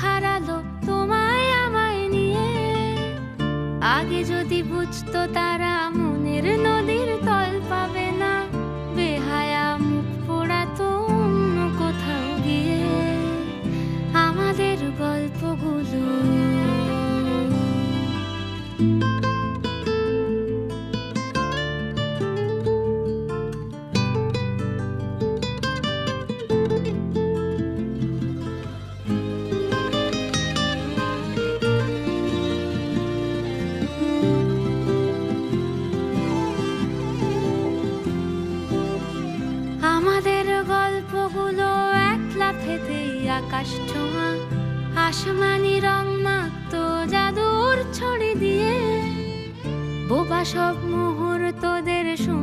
হারালো তোমায় আমায় নিয়ে। আগে যদি বুঝতো তারা মনের নদীর তল পাবে না, বেহায়া মুখ পোড়াতো অন্য কোথাও গিয়ে। আমাদের গল্পগুলো আমাদের গল্পগুলো এক লাফেতেই আকাশ ছোঁয়া, আসমানি রং মাখতো জাদুর ছড়ি দিয়ে। বোবা সব মুহূর্ত